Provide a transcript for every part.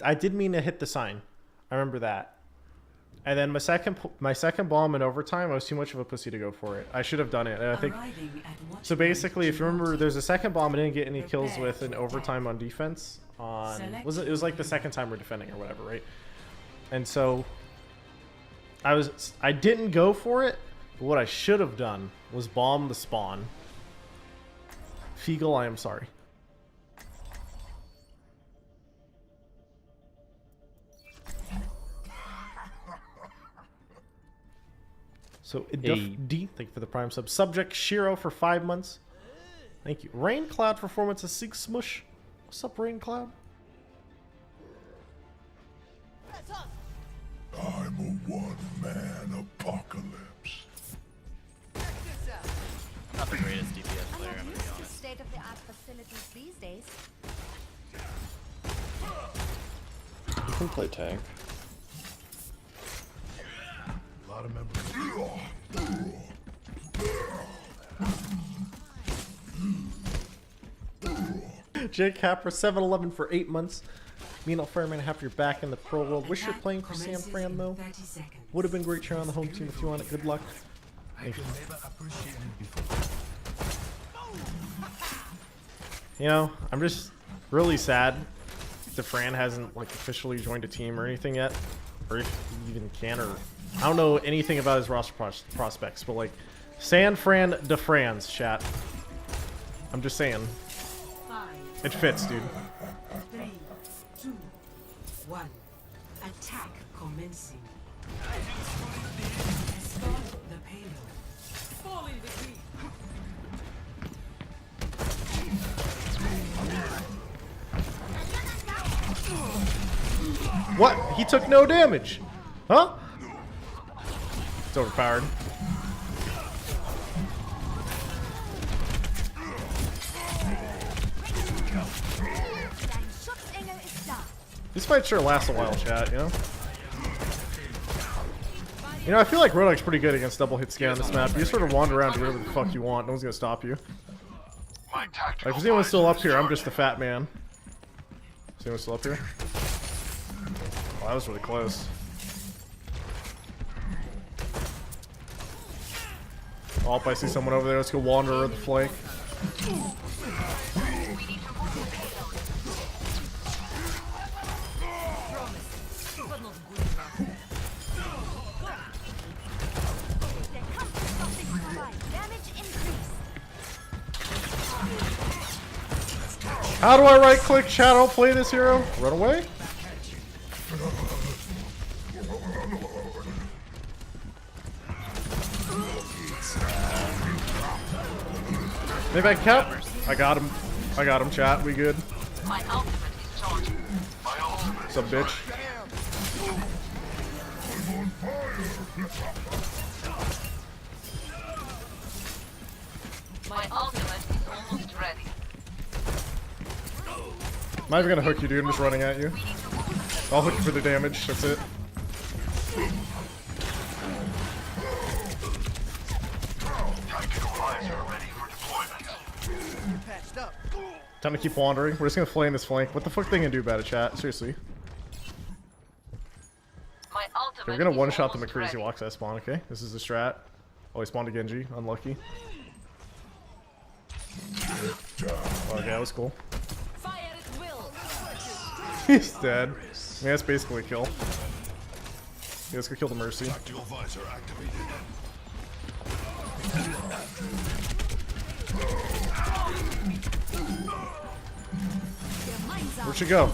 I did mean to hit the sign. I remember that. And then my second bomb in overtime, I was too much of a pussy to go for it. I should have done it. And I think so. Basically, if you remember, there's a second bomb I didn't get any kills with in overtime on defense. It was like the second time we're defending or whatever, right? And so I didn't go for it. But what I should have done was bomb the spawn. Feagle, I am sorry. So, D, thank you for the prime sub. Subject Shiro for 5 months. Thank you. Rain Cloud performance a Sig Smush. What's up, Rain Cloud? I'm a one-man apocalypse. Not the greatest DPS player, I'm gonna be honest. State-of-the-art facilities these days. You can play tank. A lot of members. Jake Capra 7-11 for 8 months. Mean Fireman, have your back in the pro world. Wish you're playing for San Fran though. Would have been great cheering on the home team if you want it. Good luck. Thank you. You know, I'm just really sad that Fran hasn't like officially joined a team or anything yet, or if he even can, or I don't know anything about his roster prospects, but like San Fran de France, chat. I'm just saying. It fits, dude. 3, 2, 1. Attack commencing. Escort the payload. Fall in the deep. What? He took no damage. Huh? It's overpowered. This fight sure lasts a while, chat, you know? You know, I feel like RoadHog's pretty good against double hit scan on this map. You just sort of wander around, do whatever the fuck you want. No one's gonna stop you. Like, if anyone's still up here, I'm just a fat man. Is anyone still up here? Oh, that was really close. Oh, I see someone over there. Let's go wander over the flank. How do I right click chat? I'll play this hero. Run away. Maybe I can cap. I got him. I got him, chat. We good. My ultimate is charged. What's up, bitch? My ultimate is almost ready. I'm not even gonna hook you, dude. I'm just running at you. I'll hook you for the damage. That's it. Time to keep wandering. We're just gonna flame this flank. What the fuck they gonna do about it, chat? Seriously. My ultimate Okay, we're gonna one-shot the McCree as he walks that spawn, okay? This is the strat. Oh, he spawned a Genji. Unlucky. Okay, that was cool. Fire at will. He's dead. I mean, that's basically a kill. Yeah, let's go kill the Mercy. Tactical visor activated. Where'd she go?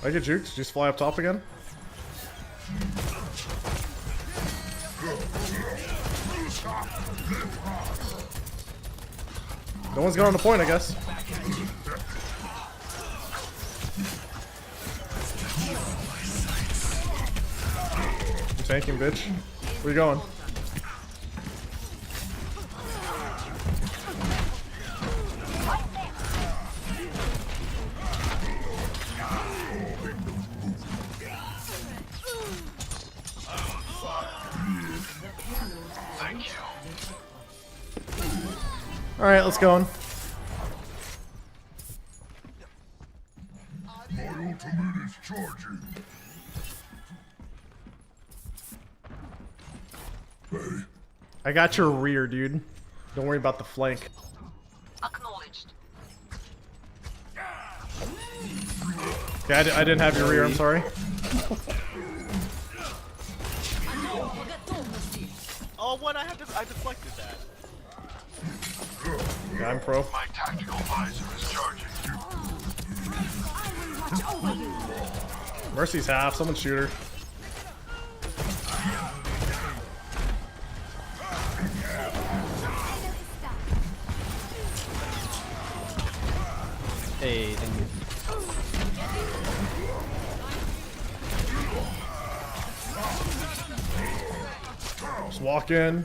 I get juked. Did you just fly up top again? No one's got on the point, I guess. I'm tanking, bitch. Where you going? Alright, let's go on. My ultimate is charging. Charging. Hey, I got your rear, dude. Don't worry about the flank. Acknowledged. Okay, I didn't have your rear. I'm sorry. Oh, what? I deflected that. Yeah, I'm pro. my tactical visor is charging. Mercy's half. Someone shoot her. Hey, thank you. Just walk in.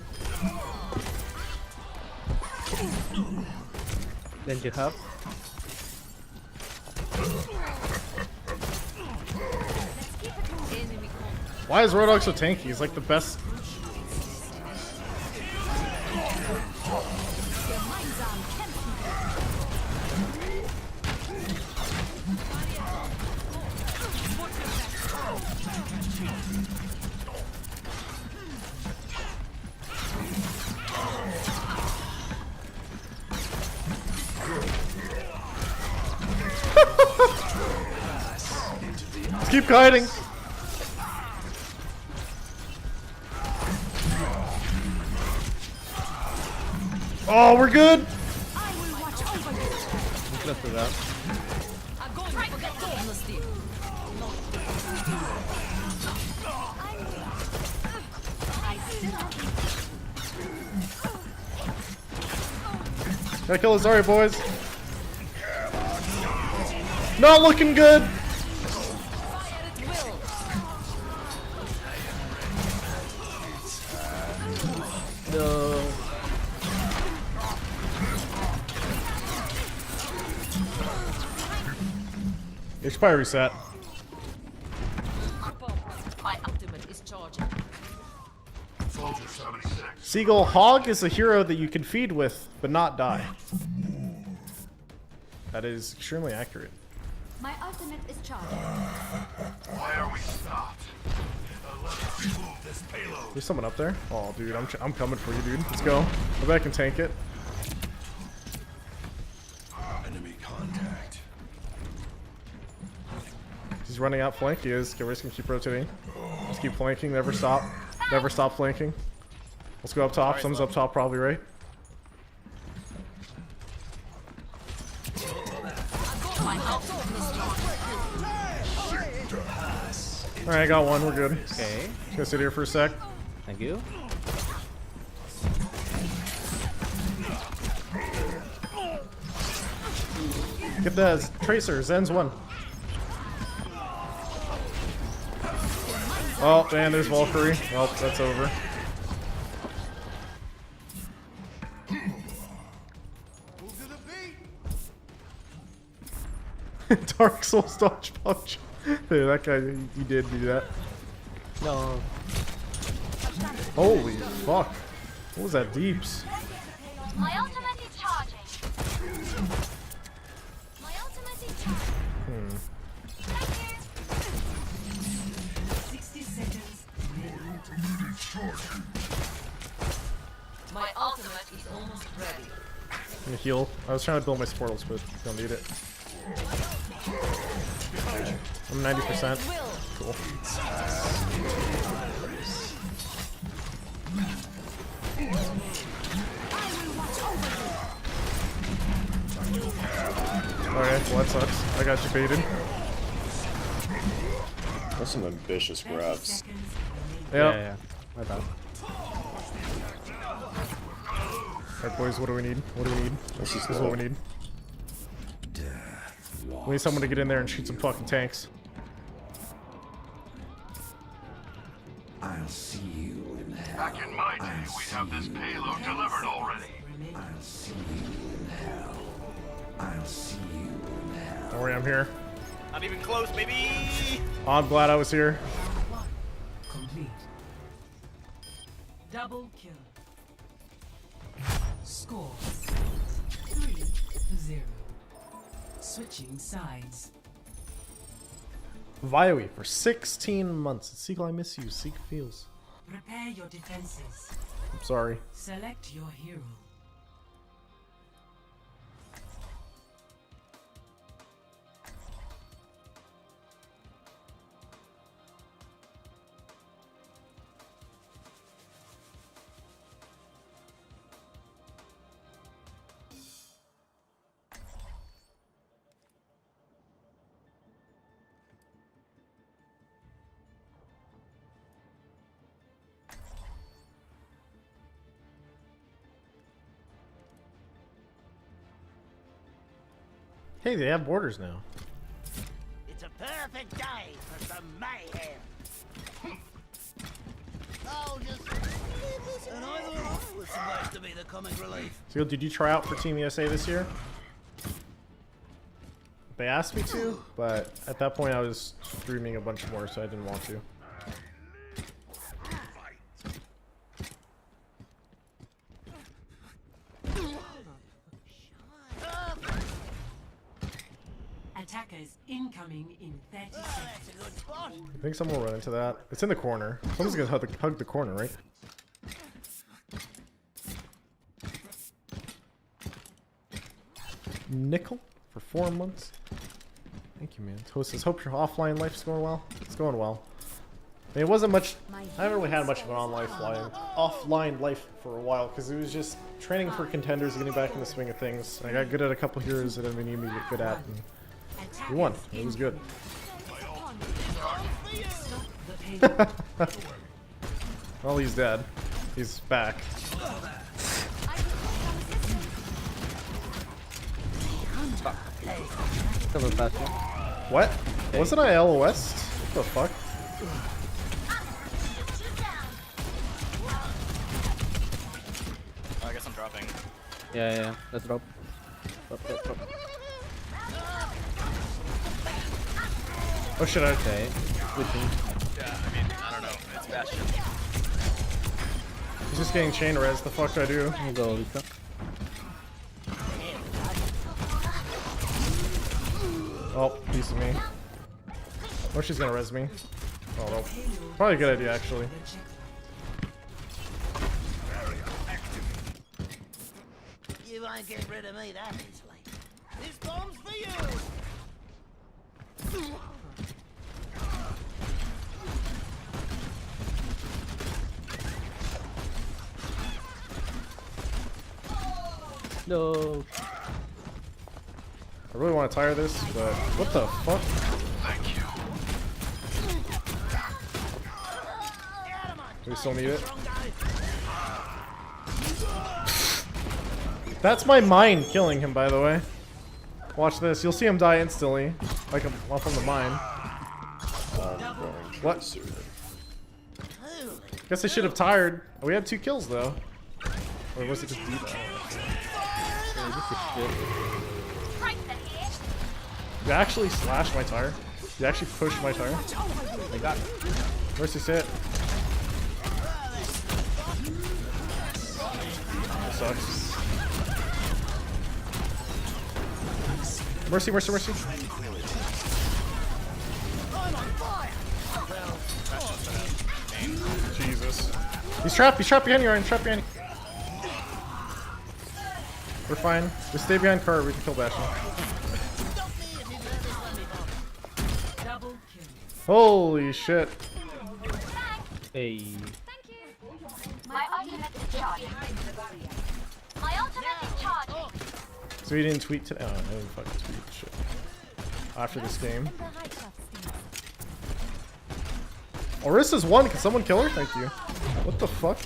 Then you have. Why is RoadHog so tanky? He's like the best. Let's keep kiting. Oh, we're good. Close to that. Gotta kill Azari, boys. Not looking good. No. It should probably reset. My ultimate is charging. Soldier 76. Seagull, Hog is a hero that you can feed with, but not die. That is extremely accurate. My ultimate is charging. Why are we stopped? Let's remove this payload. There's someone up there. Oh, dude, I'm coming for you, dude. Let's go. I bet I can tank it. Enemy contact. He's running out flank. He is. Okay, we're just gonna keep rotating. Just keep flanking. Never stop. Never stop flanking. Let's go up top. Someone's up top, probably, right? Alright, I got one. We're good. Okay. Just gonna sit here for a sec. Thank you. Get the Tracer. Zen's one. Oh, man, there's Valkyrie. Well, that's over. Dark Souls dodge punch. Hey, that guy, he did do that. No. Holy fuck. What was that deeps? My ultimate is charging. My ultimate is charging. 60 seconds. Charging. My ultimate is almost ready. I'm gonna heal. I was trying to build my portals, but don't need it. I'm 90%. Cool. Okay, well that sucks. I got you baited. That's some ambitious grabs. Yep. Yeah. My bad. Alright, boys, what do we need? What do we need? This This is what we need. We need someone to get in there and shoot some fucking tanks. I'll see you in hell. Back in my day, we'd have this payload delivered already. I'll see you in hell. I'll see you in hell. Don't worry, I'm here. Not even close, baby. I'm glad I was here. Complete. Double kill. Score 3-0. Switching sides. EnVyUs for 16 months. Seagull, I miss you. Seek feels. Prepare your defenses. I'm sorry. Select your hero. Hey, they have borders now. It's a perfect day for some mayhem. Oh, just... And I thought I was supposed to be the comic relief. So, did you try out for Team USA this year? They asked me to, but at that point I was streaming a bunch more, so I didn't want to. Attackers incoming in 30 That's seconds. a good spot. I think someone will run into that. It's in the corner. Someone's gonna hug the corner, right? Nickel for 4 months. Thank you, man. Toastus, hope your offline life's going well. It's going well. I mean, it wasn't much. I haven't really had much of an offline life for a while because it was just training for contenders, getting back in the swing of things. I got good at a couple heroes that I've been needing to get good at, and we won. It was good. Well, he's dead. He's back. Cover faster. What? Wasn't I LOS? What the fuck? Oh, I guess I'm dropping. Yeah. Let's drop. Drop. Oh shit, I... Okay. Good thing. Yeah, I mean, I don't know. It's Bastion. He's just getting chain res. The fuck do I do? We'll go Lisa. Oh, piece of me. Oh, she's gonna res me. Oh, no. Probably a good idea, actually. You won't get rid of me that easily. This bomb's for you! No. I really want to tire this, but what the fuck? Thank you. Do we still need it? That's my mine killing him, by the way. Watch this. You'll see him die instantly. Like I'm off on the mine. What? Guess I should have tired. We had 2 kills though. Or was it just deep? You actually slashed my tire. You actually pushed my tire. I got it. Mercy sit. That sucks. Mercy. Jesus. He's trapped behind you, Ryan. Trapped behind you. We're fine. Just stay behind car. We can kill Bastion. Double kill. Holy shit. Hey. Thank you. My ultimate is charging. My ultimate is charging. So he didn't tweet today. Oh, I didn't fucking tweet. Shit. After this game. Orissa's won. Can someone kill her? Thank you. What the fuck?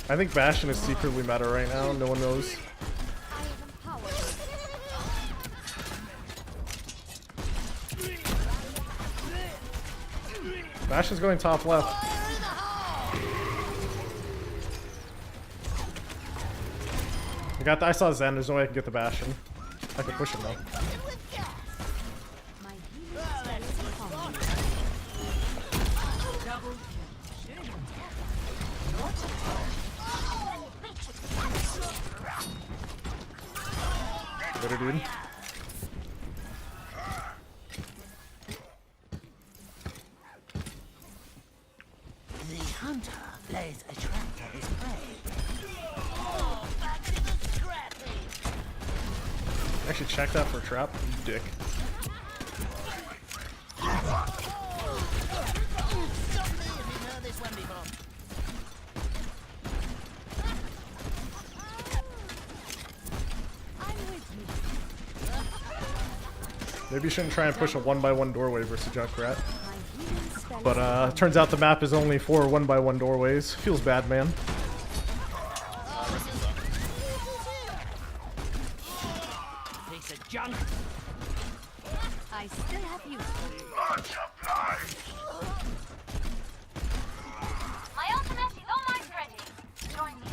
I think Bastion is secretly meta right now. No one knows. Bastion's going top left. I saw Zen. There's no way I can get the Bastion. I can push him though. Double kill. Better dude. hunter lays a trap for his prey. Oh, back to the scrappy. Actually, check that for a trap, you dick. Stop me if you've heard this one before. I'm with you. Maybe you shouldn't try and push a 1x1 doorway versus Junkrat. My healing spell But turns out the map is only 4 1x1 doorways. Feels bad, man. Piece of junk. I still have you. Multiply. My ultimate is almost ready. Join me.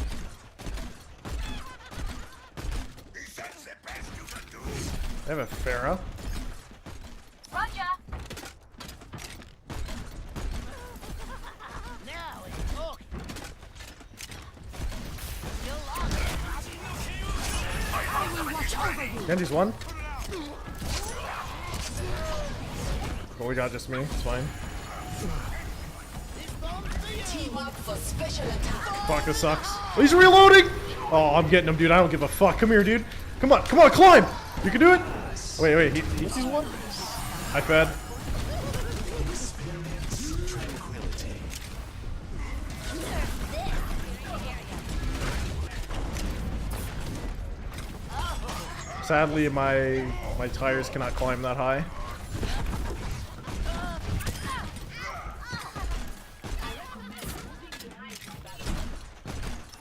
Is that the best you can do? I have a Pharah. Roger. Now it's talking. Still on. Genji's one. But we got just me. It's fine. Team up for special attack. Fuck, this sucks. Oh, he's reloading! Oh, I'm getting him, dude. I don't give a fuck. Come here, dude. Come on, climb! You can do it! Wait, he's one? I fed. Sadly, my tires cannot climb that high.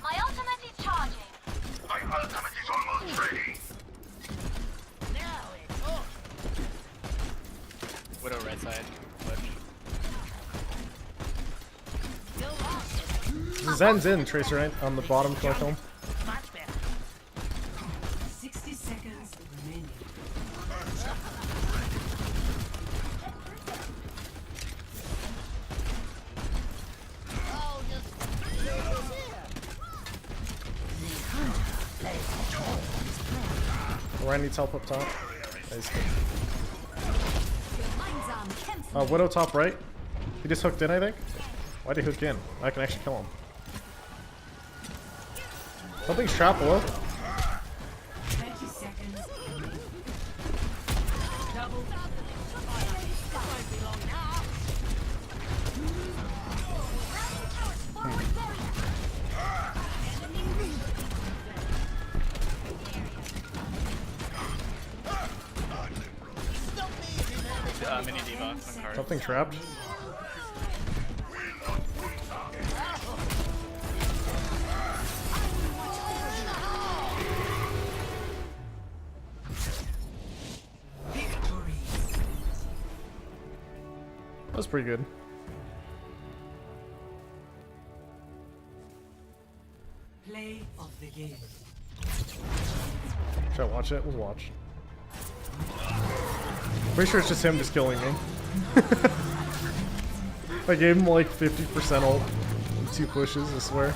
My ultimate is charging. My ultimate is almost ready. Now it's talking. Widow right side. Push. Still on. Zen's in, Tracer right on the bottom, collect home. Much better. 60 seconds remaining. Oh, just leave us here. The hunter lays a trap for his prey. Ryan needs help up top. Nice. Gemeinsam kämpfen. Widow top right. He just hooked in, I think. Why'd he hook in? I can actually kill him. Something's trap below. 20 seconds remaining. Double. Won't be long now. Mini debuff on card. Something trapped. Victory. That was pretty good. Play of the game. Should I watch it? We'll watch. Pretty sure it's just him just killing me. I gave him like 50% ult in 2 pushes, I swear.